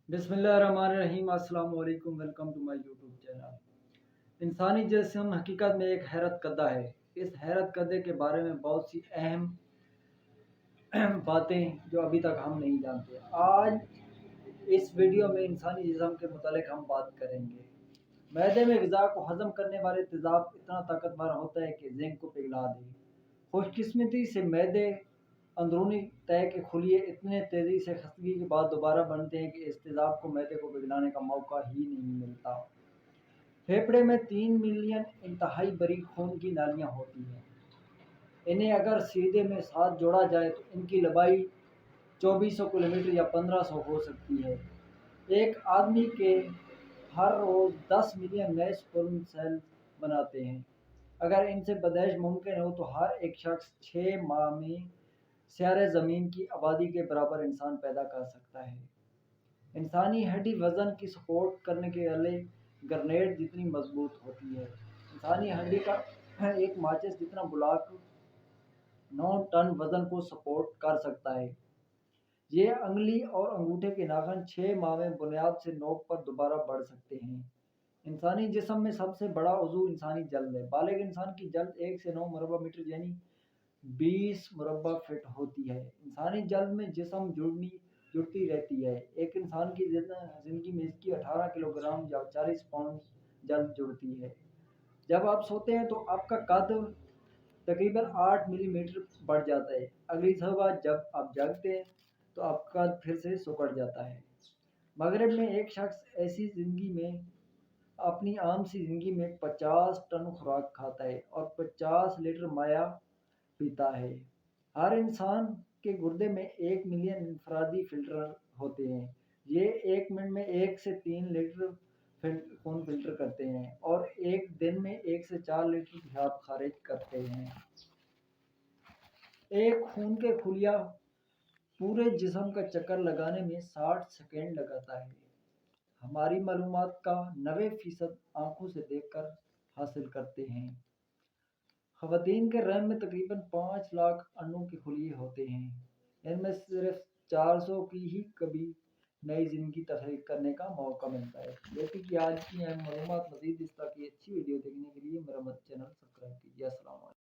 بسم اللہ الرحمن الرحیم۔ السلام علیکم، welcome to my YouTube channel. انسانی جسم حقیقت میں ایک حیرت کدہ ہے۔ اس حیرت کدے کے بارے میں بہت سی اہم باتیں جو ابھی تک ہم نہیں جانتے۔ آج اس ویڈیو میں انسانی جسم کے متعلق ہم بات کریں گے۔ معدے میں غذا کو ہضم کرنے والے تیزاب اتنا طاقتور ہوتا ہے کہ ذہن کو پگھلا دے۔ خوش قسمتی سے معدے اندرونی تہہ کے خلیے اتنے تیزی سے خستگی کے بعد دوبارہ بنتے ہیں کہ اس تیزاب کو معدے کو پگھلانے کا موقع ہی نہیں ملتا۔ پھیپھڑے میں 3 ملین انتہائی باریک خون کی نالیاں ہوتی ہیں۔ انہیں اگر سیدھے میں ساتھ جوڑا جائے تو ان کی لمبائی 2400 کلومیٹر یا 1500 ہو سکتی ہے۔ ایک آدمی کے ہر روز 10 ملین نئے سپرم سیلز بناتے ہیں۔ اگر ان سے پیدائش ممکن ہو تو ہر ایک شخص 6 ماہ میں سیارہ زمین کی آبادی کے برابر انسان پیدا کر سکتا ہے۔ انسانی ہڈی وزن کی سپورٹ کرنے کے لیے گرینیڈ جتنی مضبوط ہوتی ہے۔ انسانی ہڈی کا ایک ماچس جتنا بلاک 9 ٹن وزن کو سپورٹ کر سکتا ہے۔ یہ انگلی اور انگوٹھے کے ناخن 6 ماہ میں بنیاد سے نوک پر دوبارہ بڑھ سکتے ہیں۔ انسانی جسم میں سب سے بڑا عضو انسانی جلد ہے۔ بالغ انسان کی جلد 1 سے 9 مربع میٹر یعنی 20 مربع فٹ ہوتی ہے۔ انسانی جلد میں جسم جڑتی رہتی ہے۔ ایک انسان کی زندگی میں اس کی 18 کلو گرام یا 40 پاؤنڈ جلد جڑتی ہے۔ جب آپ سوتے ہیں تو آپ کا قد تقریباً 8 ملی میٹر بڑھ جاتا ہے۔ اگلی صبح جب آپ جاگتے ہیں تو آپ کا قد پھر سے سکڑ جاتا ہے۔ مغرب میں ایک شخص اپنی عام سی زندگی میں 50 ٹن خوراک کھاتا ہے اور 50 لیٹر مایع پیتا ہے۔ ہر انسان کے گردے میں 1 ملین انفرادی فلٹر ہوتے ہیں۔ یہ ایک منٹ میں 1 سے 3 لیٹر خون فلٹر کرتے ہیں اور ایک دن میں 1 سے 4 لیٹر پیشاب خارج کرتے ہیں۔ ایک خون کے خلیہ پورے جسم کا چکر لگانے میں 60 سیکنڈ لگاتا ہے۔ ہماری معلومات کا 90% آنکھوں سے دیکھ کر حاصل کرتے ہیں۔ خواتین کے رحم میں تقریباً 5 لاکھ انڈوں کے خلیے ہوتے ہیں۔ ان میں صرف 400 کی ہی کبھی نئی زندگی تخلیق کرنے کا موقع ملتا ہے۔ جیسے کہ آج کی اہم معلومات، مزید اس طرح کی اچھی ویڈیو دیکھنے کے لیے میرا چینل سبسکرائب کیجیے۔ السلام علیکم۔